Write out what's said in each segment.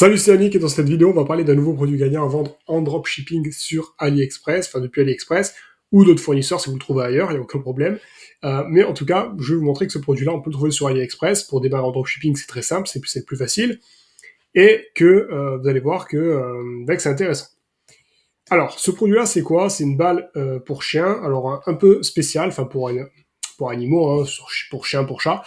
Salut, c'est Yannick et dans cette vidéo, on va parler d'un nouveau produit gagnant à vendre en dropshipping sur AliExpress, enfin depuis AliExpress, ou d'autres fournisseurs si vous le trouvez ailleurs, il n'y a aucun problème. Mais en tout cas, je vais vous montrer que ce produit-là, on peut le trouver sur AliExpress. Pour démarrer en dropshipping, c'est très simple, c'est le plus facile, et que vous allez voir que c'est intéressant. Alors, ce produit-là, c'est quoi? C'est une balle pour chien, alors un peu spécial, enfin pour animaux, hein, pour chien, pour chat,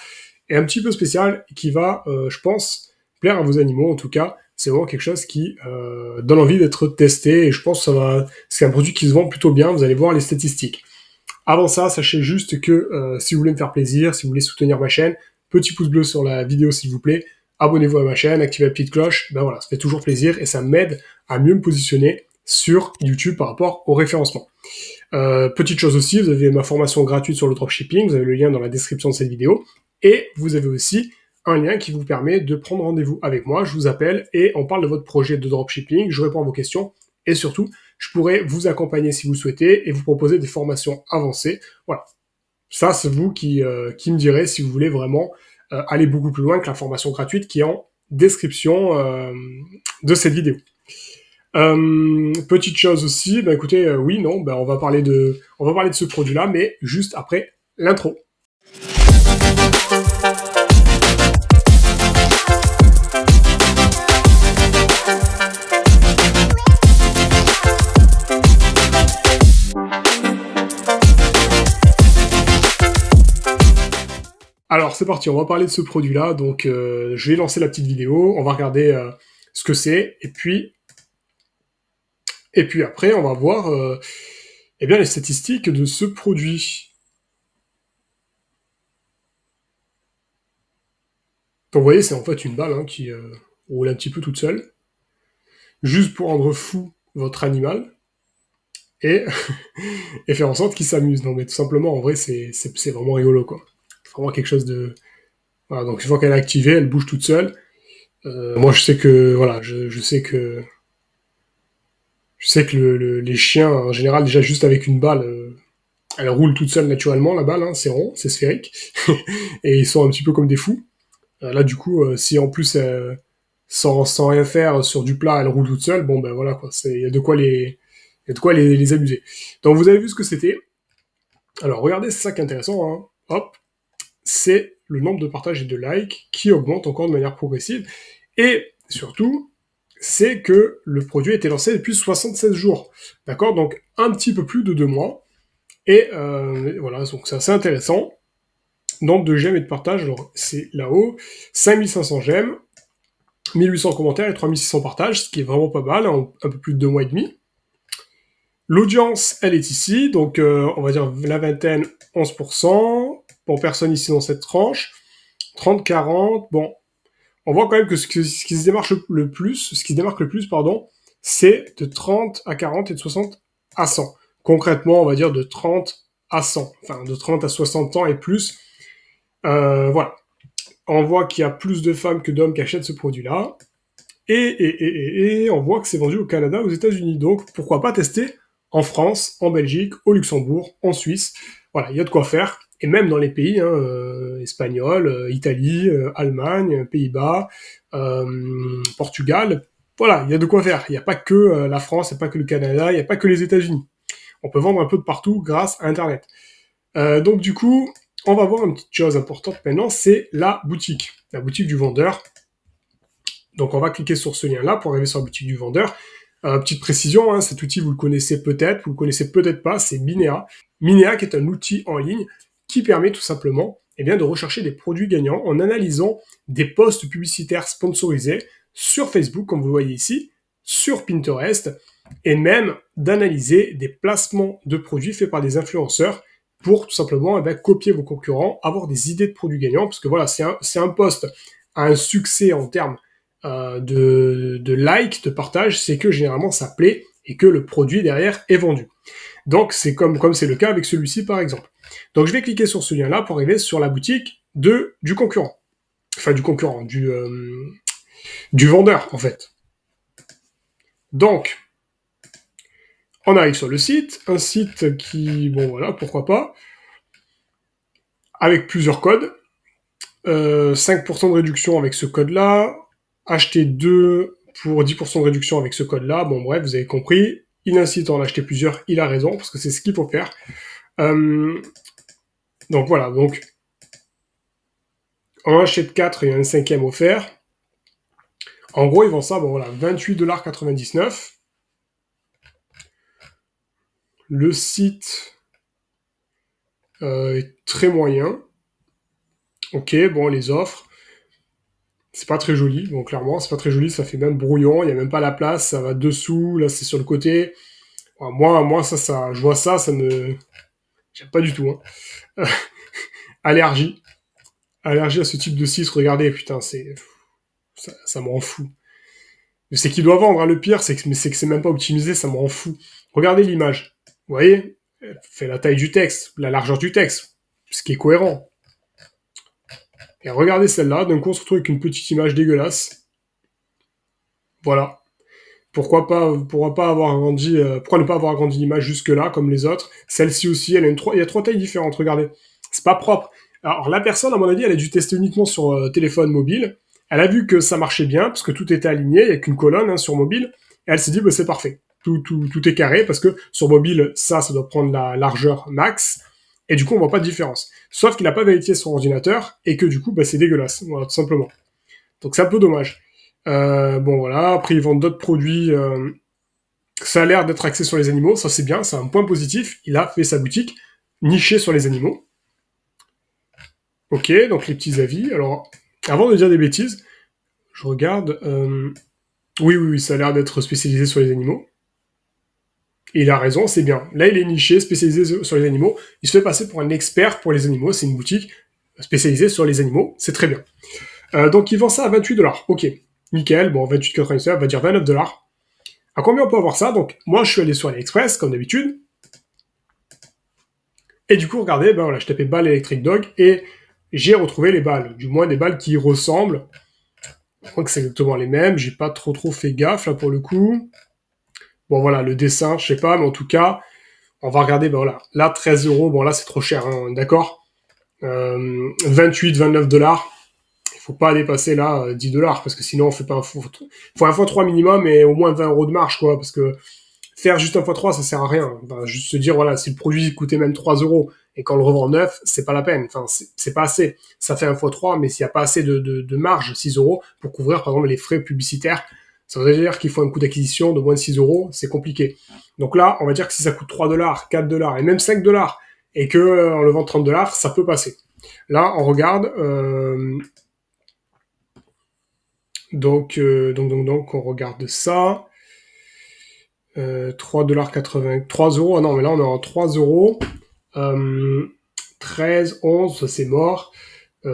et un petit peu spécial qui va, je pense, plaire à vos animaux. En tout cas, c'est vraiment quelque chose qui donne envie d'être testé, et je pense que c'est un produit qui se vend plutôt bien. Vous allez voir les statistiques. Avant ça, sachez juste que si vous voulez me faire plaisir, si vous voulez soutenir ma chaîne, petit pouce bleu sur la vidéo s'il vous plaît, abonnez-vous à ma chaîne, activez la petite cloche, ben voilà, ça fait toujours plaisir et ça m'aide à mieux me positionner sur YouTube par rapport au référencement. Petite chose aussi, vous avez ma formation gratuite sur le dropshipping, vous avez le lien dans la description de cette vidéo, et vous avez aussi un lien qui vous permet de prendre rendez-vous avec moi. Je vous appelle et on parle de votre projet de dropshipping, je réponds à vos questions et surtout, je pourrais vous accompagner si vous le souhaitez et vous proposer des formations avancées. Voilà. Ça, c'est vous qui me direz si vous voulez vraiment aller beaucoup plus loin que la formation gratuite qui est en description de cette vidéo. Petite chose aussi, bah écoutez, oui, non, bah on va parler de ce produit-là, mais juste après l'intro. Alors c'est parti, on va parler de ce produit-là, donc je vais lancer la petite vidéo, on va regarder ce que c'est, et puis après on va voir eh bien, les statistiques de ce produit. Donc vous voyez, c'est en fait une balle hein, qui roule un petit peu toute seule, juste pour rendre fou votre animal, et, et faire en sorte qu'il s'amuse. Non mais tout simplement, en vrai, c'est vraiment rigolo, quoi. C'est vraiment quelque chose de... Voilà, donc une fois qu'elle est activée, elle bouge toute seule. Moi je sais que, voilà, je sais que les chiens, en général, déjà juste avec une balle, elle roule toute seule naturellement, la balle, hein, c'est rond, c'est sphérique, et ils sont un petit peu comme des fous. Là, du coup, si en plus, sans rien faire, sur du plat, elle roule toute seule, bon ben voilà, quoi, il y a de quoi les amuser. Donc vous avez vu ce que c'était. Alors regardez, c'est ça qui est intéressant, hein. Hop, c'est le nombre de partages et de likes qui augmente encore de manière progressive, et surtout, c'est que le produit a été lancé depuis 76 jours. D'accord? Donc, un petit peu plus de 2 mois. Et voilà, donc c'est assez intéressant. Nombre de j'aime et de partages, alors c'est là-haut. 5500 j'aime, 1800 commentaires et 3600 partages, ce qui est vraiment pas mal, en un peu plus de 2 mois et demi. L'audience, elle est ici, donc on va dire la vingtaine, 11%. Bon, personne ici dans cette tranche. 30-40, bon, on voit quand même que ce qui se démarque le plus, pardon, c'est de 30 à 40 et de 60 à 100. Concrètement, on va dire de 30 à 100, enfin de 30 à 60 ans et plus. Voilà. On voit qu'il y a plus de femmes que d'hommes qui achètent ce produit-là. Et on voit que c'est vendu au Canada, aux États-Unis. Donc, pourquoi pas tester en France, en Belgique, au Luxembourg, en Suisse. Voilà, il y a de quoi faire. Et même dans les pays, hein, Espagnol, Italie, Allemagne, Pays-Bas, Portugal, voilà, il y a de quoi faire. Il n'y a pas que la France, il n'y a pas que le Canada, il n'y a pas que les États-Unis. On peut vendre un peu de partout grâce à Internet. Donc du coup, on va voir une petite chose importante maintenant, c'est la boutique du vendeur. Donc on va cliquer sur ce lien-là pour arriver sur la boutique du vendeur. Petite précision, hein, cet outil vous le connaissez peut-être, vous le connaissez peut-être pas, c'est Minea. Minea qui est un outil en ligne qui permet tout simplement eh bien, de rechercher des produits gagnants en analysant des posts publicitaires sponsorisés sur Facebook, comme vous le voyez ici, sur Pinterest, et même d'analyser des placements de produits faits par des influenceurs pour tout simplement eh bien, copier vos concurrents, avoir des idées de produits gagnants, parce que voilà, c'est un post à un succès en termes de likes, de partage, c'est que généralement ça plaît et que le produit derrière est vendu. Donc c'est comme c'est le cas avec celui-ci par exemple. Donc je vais cliquer sur ce lien-là pour arriver sur la boutique du concurrent. Enfin du vendeur en fait. Donc on arrive sur le site, un site qui, bon voilà, pourquoi pas, avec plusieurs codes, 5% de réduction avec ce code-là, acheter 2 pour 10% de réduction avec ce code-là. Bon, bref, vous avez compris. Il incite à en acheter plusieurs, il a raison, parce que c'est ce qu'il faut faire. Donc voilà, donc on achète 4 et un cinquième offert. En gros, ils vendent ça, bon voilà, 28,99 $. Le site est très moyen. Ok, bon, les offres, c'est pas très joli, bon, clairement, c'est pas très joli, ça fait même brouillon, il n'y a même pas la place, ça va dessous, là, c'est sur le côté. Bon, moi, ça, je vois ça, ça me... J'aime pas du tout, hein. Allergie. Allergie à ce type de site, regardez, putain, c'est... Ça me rend fou. C'est qu'il doit vendre, hein. Le pire, c'est que c'est même pas optimisé, ça me rend fou. Regardez l'image. Vous voyez? Elle fait la taille du texte, la largeur du texte, ce qui est cohérent. Et regardez celle-là, d'un coup on se retrouve avec une petite image dégueulasse. Voilà. Pourquoi ne pas avoir agrandi l'image jusque-là, comme les autres? Celle-ci aussi, il y a 3 tailles différentes, regardez. C'est pas propre. Alors la personne, à mon avis, elle a dû tester uniquement sur téléphone mobile. Elle a vu que ça marchait bien, parce que tout était aligné, il n'y a qu'une colonne hein, sur mobile. Et elle s'est dit, bah, c'est parfait. Tout est carré, parce que sur mobile, ça doit prendre la largeur max. Et du coup, on voit pas de différence. Sauf qu'il n'a pas vérifié son ordinateur, et que du coup, bah, c'est dégueulasse. Voilà, tout simplement. Donc c'est un peu dommage. Bon voilà, après ils vendent d'autres produits. Ça a l'air d'être axé sur les animaux, ça c'est bien, c'est un point positif. Il a fait sa boutique nichée sur les animaux. Ok, donc les petits avis. Alors, avant de dire des bêtises, je regarde. Oui, ça a l'air d'être spécialisé sur les animaux. Et il a raison, c'est bien. Là, il est niché, spécialisé sur les animaux. Il se fait passer pour un expert pour les animaux. C'est une boutique spécialisée sur les animaux. C'est très bien. Donc, il vend ça à 28 $. Ok, nickel. Bon, 28,99, on va dire 29 $. À combien on peut avoir ça? Donc, moi, je suis allé sur AliExpress, comme d'habitude. Et du coup, regardez, ben voilà, je tapais balles Electric Dog et j'ai retrouvé les balles. Du moins, des balles qui ressemblent. Je crois que c'est exactement les mêmes. J'ai pas trop fait gaffe, là, pour le coup. Bon, voilà, le dessin, je sais pas, mais en tout cas, on va regarder, ben voilà. Là, 13 €, bon, là, c'est trop cher, hein, d'accord? 28, 29 $. Il faut pas dépasser, là, 10 $, parce que sinon, on fait pas faut un x3 minimum et au moins 20 € de marge, quoi, parce que faire juste un x3, ça sert à rien. Enfin, juste se dire, voilà, si le produit coûtait même 3 € et qu'on le revend neuf, c'est pas la peine. Enfin, c'est pas assez. Ça fait un x3, mais s'il n'y a pas assez de marge, 6 € pour couvrir, par exemple, les frais publicitaires, ça veut dire qu'il faut un coût d'acquisition de moins de 6 €, c'est compliqué. Donc là, on va dire que si ça coûte 3 $, 4 $ et même 5 $, et que on le vend 30 $, ça peut passer. Là, on regarde, donc, on regarde ça. 3,80 $, 3 €, ah non, mais là on est en 3 €. 13, 11, ça c'est mort.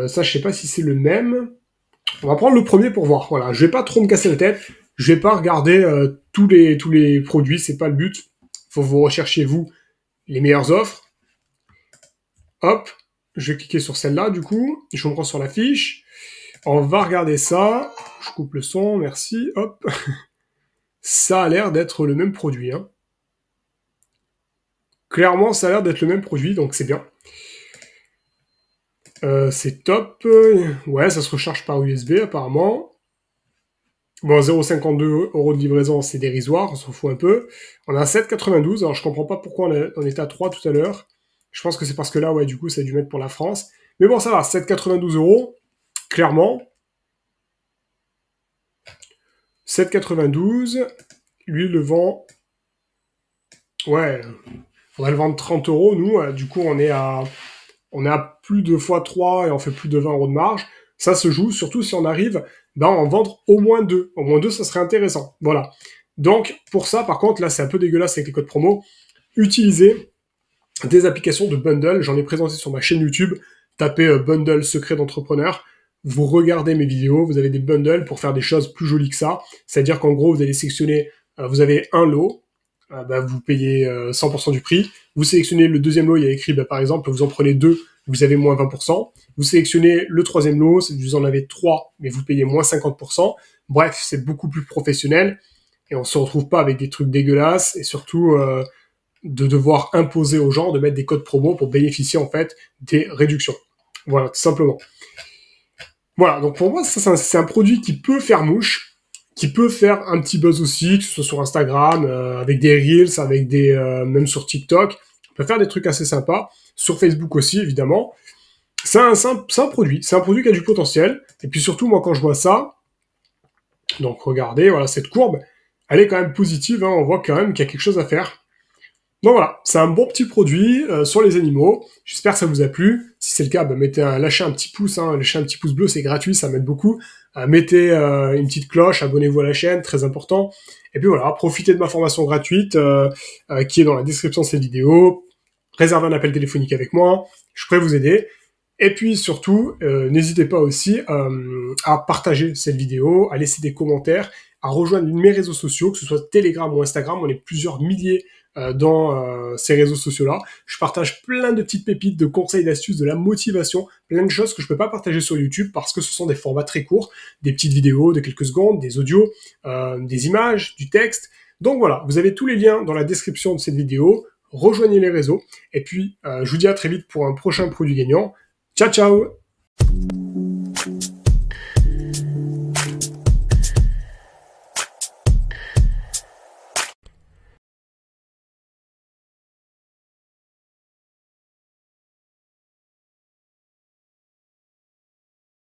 Ça, je sais pas si c'est le même. On va prendre le premier pour voir. Voilà, je vais pas trop me casser la tête. Je vais pas regarder tous les produits, c'est pas le but. Faut vous rechercher vous les meilleures offres. Hop, je vais cliquer sur celle-là du coup. Je me rends sur la fiche. On va regarder ça. Je coupe le son, merci. Hop. Ça a l'air d'être le même produit. Hein. Clairement, ça a l'air d'être le même produit, donc c'est bien. C'est top. Ouais, ça se recharge par USB apparemment. Bon, 0,52 € de livraison, c'est dérisoire, on s'en fout un peu. On a 7,92. Alors je comprends pas pourquoi on était à 3 tout à l'heure. Je pense que c'est parce que là, ouais, du coup, ça a dû mettre pour la France. Mais bon, ça va, 7,92 €, clairement. 7,92. Lui, il le vend... Ouais, on va le vendre 30 €, nous. Du coup, on est à plus de x3 et on fait plus de 20 € de marge. Ça se joue, surtout si on arrive à en vendre au moins 2. Au moins 2, ça serait intéressant. Voilà. Donc, pour ça, par contre, là, c'est un peu dégueulasse avec les codes promo. Utilisez des applications de bundle. J'en ai présenté sur ma chaîne YouTube. Tapez bundle secret d'entrepreneur. Vous regardez mes vidéos. Vous avez des bundles pour faire des choses plus jolies que ça. C'est-à-dire qu'en gros, vous allez sélectionner, vous avez un lot. Vous payez 100% du prix. Vous sélectionnez le deuxième lot, il y a écrit, par exemple, vous en prenez 2, vous avez moins 20%. Vous sélectionnez le troisième lot, vous en avez 3, mais vous payez moins 50%. Bref, c'est beaucoup plus professionnel et on se retrouve pas avec des trucs dégueulasses et surtout de devoir imposer aux gens de mettre des codes promo pour bénéficier en fait des réductions. Voilà, tout simplement. Voilà, donc pour moi, ça, c'est un produit qui peut faire mouche. qui peut faire un petit buzz aussi, que ce soit sur Instagram, avec des Reels, avec des même sur TikTok. On peut faire des trucs assez sympas. Sur Facebook aussi, évidemment. C'est un produit qui a du potentiel. Et puis surtout, moi, quand je vois ça, donc regardez, voilà, cette courbe, elle est quand même positive, hein, on voit quand même qu'il y a quelque chose à faire. Donc voilà, c'est un bon petit produit sur les animaux. J'espère que ça vous a plu. Si c'est le cas, bah, lâchez un petit pouce, hein, lâchez un petit pouce bleu, c'est gratuit, ça m'aide beaucoup. Mettez une petite cloche, abonnez-vous à la chaîne, très important. Et puis voilà, profitez de ma formation gratuite qui est dans la description de cette vidéo. Réservez un appel téléphonique avec moi, je pourrais vous aider. Et puis surtout, n'hésitez pas aussi à partager cette vidéo, à laisser des commentaires, à rejoindre mes réseaux sociaux, que ce soit Telegram ou Instagram. On est plusieurs milliers dans ces réseaux sociaux-là. Je partage plein de petites pépites, de conseils, d'astuces, de la motivation, plein de choses que je peux pas partager sur YouTube parce que ce sont des formats très courts, des petites vidéos de quelques secondes, des audios, des images, du texte. Donc voilà, vous avez tous les liens dans la description de cette vidéo. Rejoignez les réseaux. Et puis, je vous dis à très vite pour un prochain produit gagnant. Ciao, ciao!